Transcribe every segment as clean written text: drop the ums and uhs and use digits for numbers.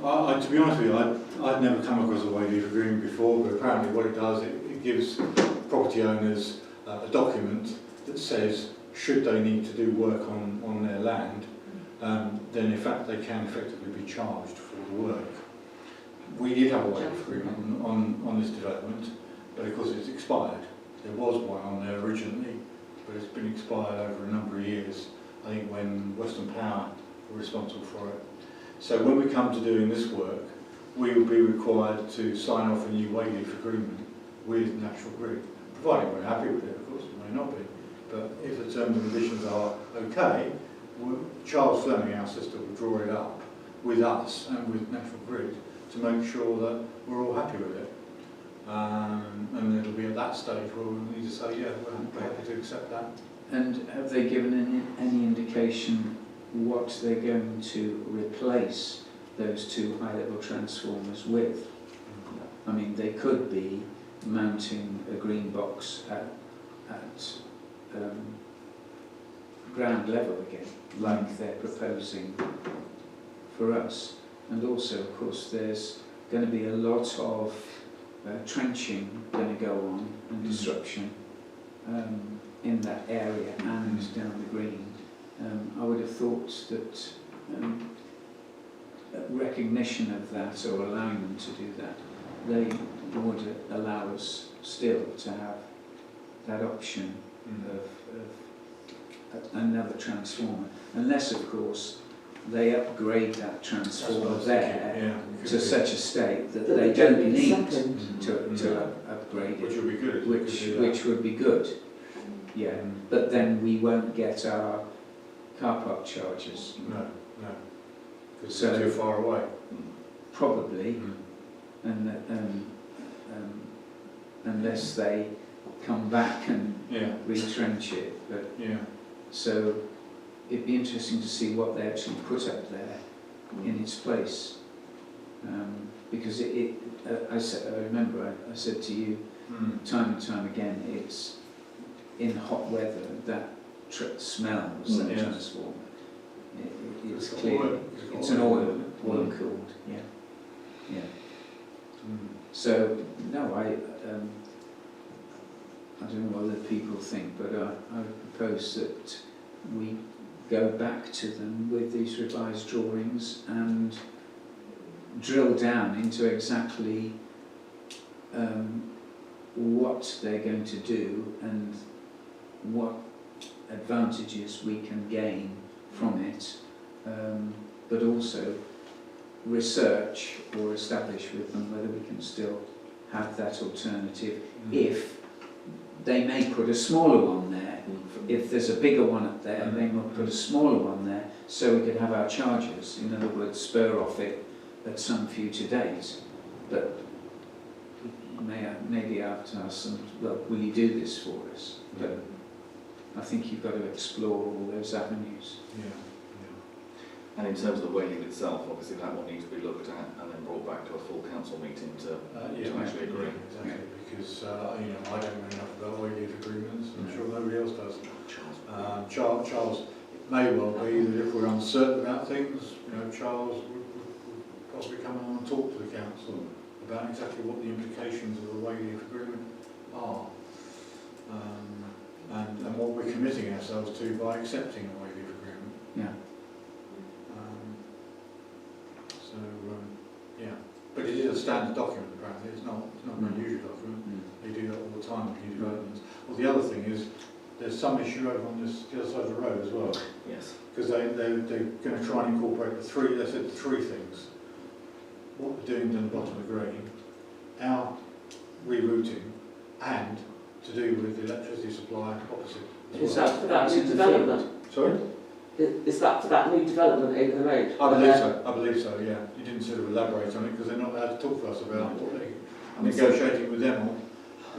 To be honest with you, I'd never come across a wayleave agreement before, but apparently what it does, it gives property owners a document that says should they need to do work on their land, then in fact they can effectively be charged for the work. We did have a wayleave agreement on this development, but of course it's expired. There was one on there originally, but it's been expired over a number of years, I think when Western Power were responsible for it. So when we come to doing this work, we will be required to sign off a new wayleave agreement with National Grid, providing we're happy with it, of course, we may not be. But if the terms and conditions are okay, Charles Fleming, our sister, will draw it up with us and with National Grid to make sure that we're all happy with it. And it'll be at that stage where we'll need to say, yeah, we're happy to accept that. And have they given any indication what they're going to replace those two high-level transformers with? I mean, they could be mounting a green box at ground level again, like they're proposing for us. And also, of course, there's going to be a lot of trenching going to go on and disruption in that area and down the green. I would have thought that recognition of that, or allowing them to do that, they would allow us still to have that option of another transformer, unless of course they upgrade that transformer there to such a state that they don't need to upgrade it, which would be good. Which would be good, yeah. But then we won't get our car park charges. No, because they're too far away. Probably, and unless they come back and retrench it. But so it'd be interesting to see what they actually put up there in its place, because I remember I said to you time and time again, it's in hot weather that smells that transformer. It's clear. It's an oil cooled. Yeah. So no, I don't know what other people think, but I would propose that we go back to them with these revised drawings and drill down into exactly what they're going to do and what advantages we can gain from it, but also research or establish with them whether we can still have that alternative if they may put a smaller one there. If there's a bigger one up there, they might put a smaller one there so we could have our charges, in other words, spur off it at some future date. But maybe I have to ask them, well, will you do this for us? But I think you've got to explore all those avenues. And in terms of the wayleave itself, obviously that will need to be looked at and then brought back to a full council meeting to actually agree. Exactly, because I don't know enough about wayleave agreements, I'm sure nobody else does. Charles, it may well be that if we're uncertain about things, Charles would possibly come on and talk to the council about exactly what the implications of a wayleave agreement are, and what we're committing ourselves to by accepting a wayleave agreement. Yeah. But it is a standard document apparently, it's not an unusual document. They do that all the time with new developments. Well, the other thing is, there's some issue over on the other side of the road as well. Yes. Because they're going to try and incorporate they said three things. What we're doing down the bottom of the green, our rerouting, and to do with the electricity supply opposite. Is that for that new development? Sorry? Is that for that new development over the road? I believe so, yeah. You didn't sort of elaborate on it because they're not allowed to talk to us about what they're negotiating with them on.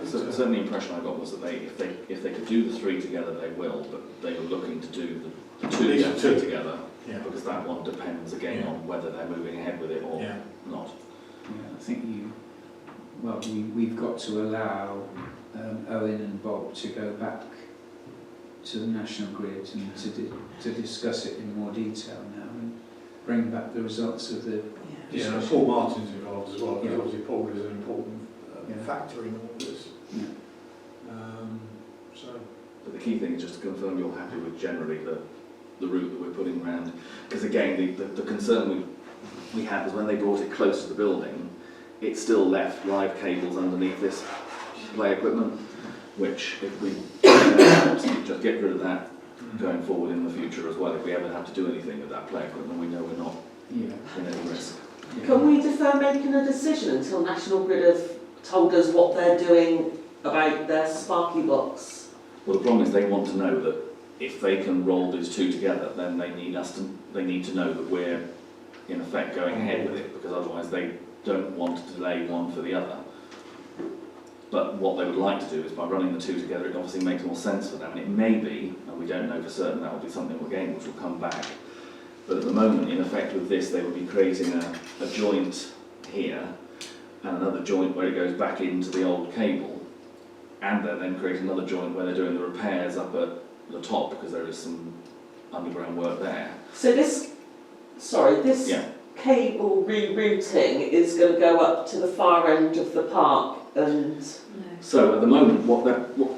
So the impression I got was that if they could do the three together, they will, but they were looking to do the two together, because that one depends again on whether they're moving ahead with it or not. Yeah, I think we've got to allow Owen and Bob to go back to the National Grid and to discuss it in more detail now and bring back the results of the Yeah, and Paul Martin's involved as well, because obviously Paul is an important factor in all this. Yeah. So. But the key thing is just to confirm you're happy with generally the route that we're putting around. Because again, the concern we had was when they brought it close to the building, it still left live cables underneath this play equipment, which if we just get rid of that going forward in the future as well, if we ever have to do anything with that play equipment, we know we're not in any risk. Can we defer making a decision until National Grid have told us what they're doing about their Sparky box? Well, the problem is they want to know that if they can roll these two together, then they need to know that we're in effect going ahead with it, because otherwise they don't want to delay one for the other. But what they would like to do is by running the two together, it obviously makes more sense for them. And it may be, and we don't know for certain, that will be something again which will come back. But at the moment, in effect with this, they would be creating a joint here and another joint where it goes back into the old cable. And they're then creating another joint where they're doing the repairs up at the top, because there is some underground work there. So this cable rerouting is going to go up to the far end of the park and... So at the moment,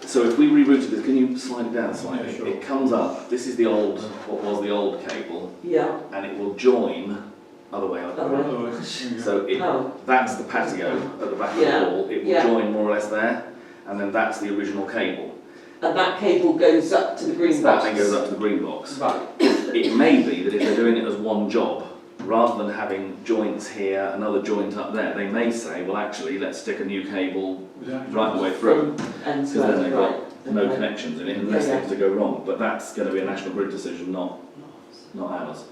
so if we rerouted this, can you slide it down slightly? Yeah, sure. It comes up, this is the old, what was the old cable, Yeah. and it will join, other way up. So that's the patio at the back of the wall, it will join more or less there, and then that's the original cable. And that cable goes up to the green box? That then goes up to the green box. Right. It may be that if they're doing it as one job, rather than having joints here, another joint up there, they may say, well actually, let's stick a new cable right the way through, because then they've got no connections in it unless things to go wrong. But that's going to be a National Grid decision, not ours.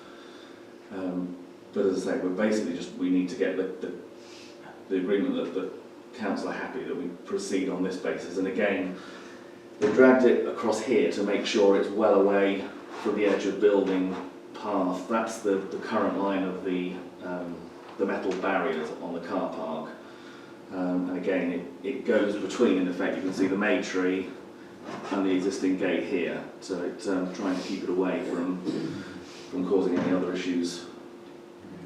But as I say, we're basically we need to get the agreement that the council are happy that we proceed on this basis. And again, we dragged it across here to make sure it's well away from the edge of building path. That's the current line of the metal barriers on the car park. And again, it goes between, in effect, you can see the May tree and the existing gate here. So it's trying to keep it away from causing any other issues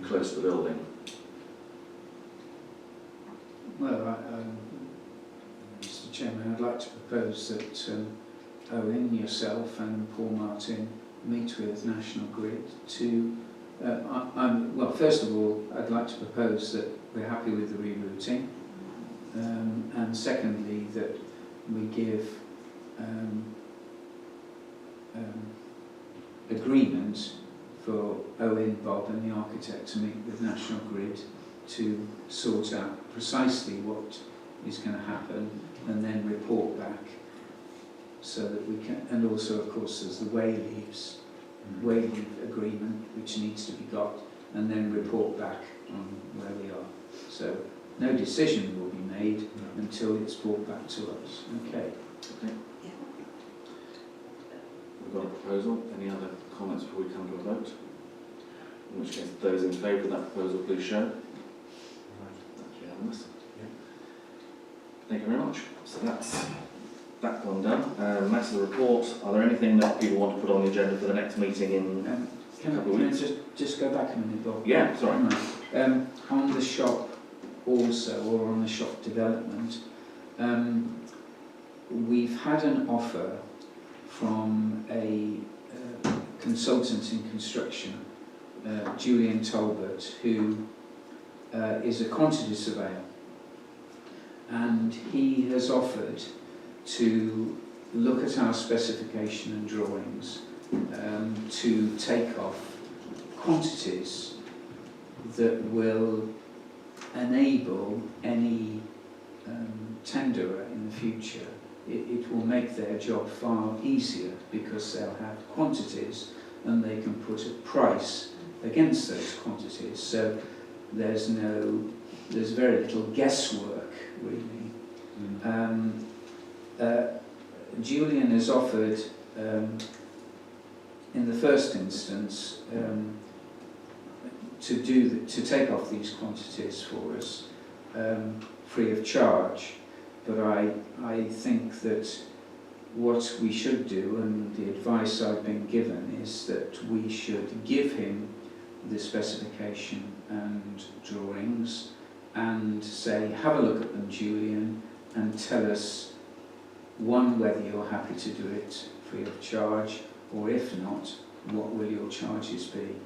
close to the building. Well, Mr. Chairman, I'd like to propose that Owen, yourself and Paul Martin meet with National Grid to, well, first of all, I'd like to propose that we're happy with the rerouting, and secondly, that we give agreement for Owen, Bob and the architect to meet with National Grid to sort out precisely what is going to happen and then report back, so that we can, and also of course there's the way-leave agreement which needs to be got, and then report back on where we are. So no decision will be made until it's brought back to us. Okay. We've got a proposal. Any other comments before we come to a vote? In which case, those in favour of that proposal, please show. That's unanimous. Thank you very much. So that's that one done. That's the report. Are there anything that people want to put on the agenda for the next meeting in a couple of weeks? Can I just go back a minute, Bob? Yeah, sorry. On the shop also, or on the shop development, we've had an offer from a consultant in construction, Julian Talbot, who is a quantity surveyor, and he has offered to look at our specification and drawings to take off quantities that will enable any tenderer in the future. It will make their job far easier because they'll have quantities and they can put a price against those quantities. So there's very little guesswork, really. Julian has offered, in the first instance, to take off these quantities for us free of charge. But I think that what we should do, and the advice I've been given, is that we should give him the specification and drawings and say, have a look at them, Julian, and tell us, one, whether you're happy to do it free of charge, or if not, what will your charges be?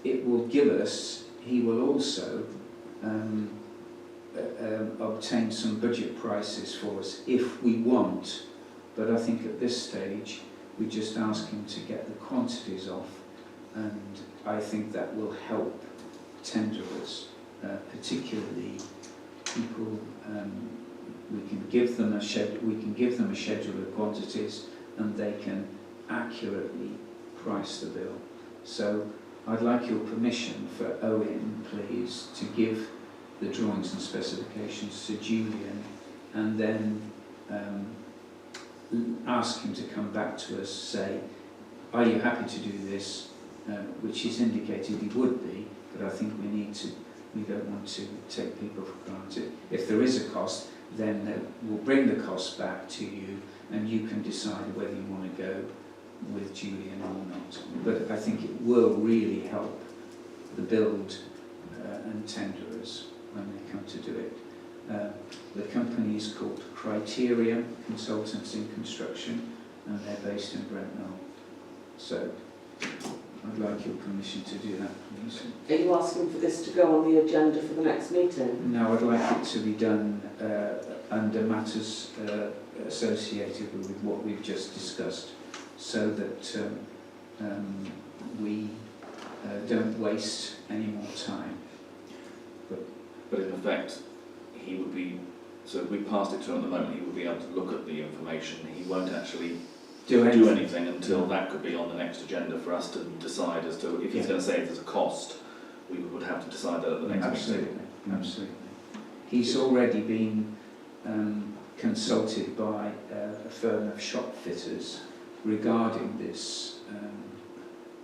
It will give us, he will also obtain some budget prices for us if we want, but I think at this stage we just ask him to get the quantities off, and I think that will help tenderers, particularly people. We can give them a schedule of quantities, and they can accurately price the bill. So I'd like your permission for Owen, please, to give the drawings and specifications to Julian, and then ask him to come back to us, say, are you happy to do this? Which he's indicated he would be, but I think we don't want to take people for granted. If there is a cost, then we'll bring the cost back to you, and you can decide whether you want to go with Julian or not. But I think it will really help the build and tenderers when they come to do it. The company is called Criteria Consultants in Construction, and they're based in Brent Knoll. So I'd like your permission to do that, please. Are you asking for this to go on the agenda for the next meeting? No, I'd like it to be done under matters associated with what we've just discussed, so that we don't waste any more time. But in effect, he would be, so if we passed it to him at the moment, he would be able to look at the information. He won't actually do anything until that could be on the next agenda for us to decide as to, if he's going to say if there's a cost, we would have to decide that at the next meeting. Absolutely. He's already been consulted by a firm of shop fitters regarding this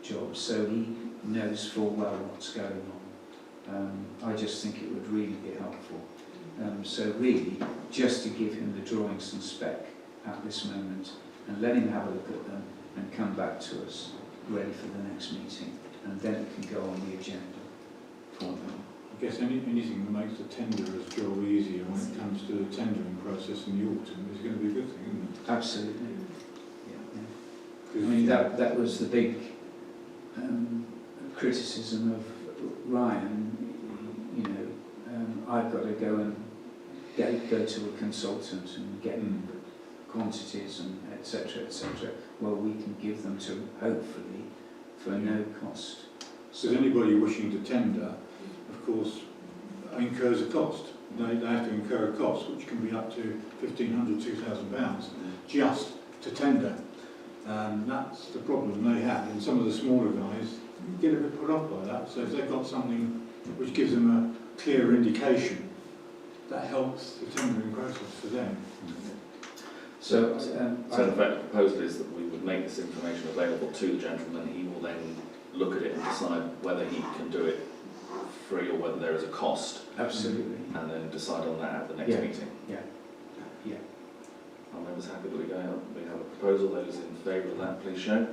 job, so he knows full well what's going on. I just think it would really be helpful. So really, just to give him the drawings and spec at this moment, and let him have a look at them and come back to us ready for the next meeting, and then it can go on the agenda for them. I guess anything that makes the tenderer's job easier when it comes to the tendering process in the autumn is going to be a good thing, isn't it? Absolutely. Yeah. I mean, that was the big criticism of Ryan. You know, I've got to go and go to a consultant and get quantities and etc. etc. Well, we can give them to him, hopefully, for no cost. So anybody wishing to tender, of course, incurs a cost. They have to incur a cost, which can be up to £1,500, £2,000 just to tender. That's the problem they have. And some of the smaller guys get a bit put off by that. So if they've got something which gives them a clear indication, that helps the tendering process for them. So in fact, the proposal is that we would make this information available to the gentleman. He will then look at it and decide whether he can do it free or whether there is a cost. Absolutely. And then decide on that at the next meeting. Yeah. Are members happy that we go out? We have a proposal. Those in favour of that, please show.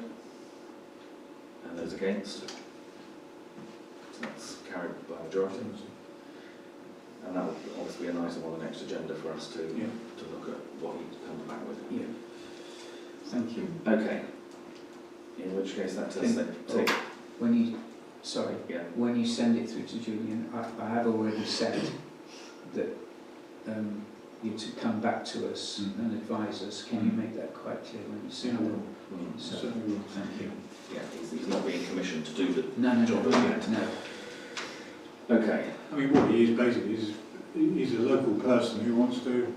And those against? So that's carried by majority. And that will obviously be an item on the next agenda for us to look at what he comes back with. Yeah. Thank you. Okay. In which case that does take. When you send it through to Julian, I have already said that you to come back to us and advise us. Can you make that quite clear when you send it? So, thank you. Yeah, he's not being commissioned to do the job yet. No. Okay. I mean, what he is basically is he's a local person who wants to,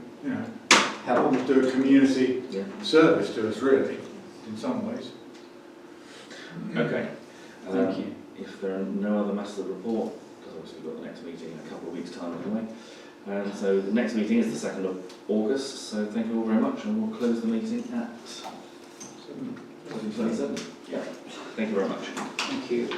help do a community service to us, really, in some ways. Okay. Thank you. If there are no other matters of report, because obviously we've got the next meeting in a couple of weeks' time anyway. And so the next meeting is the 2nd of August, so thank you all very much, and we'll close the meeting at 7:27. Yeah. Thank you very much. Thank you.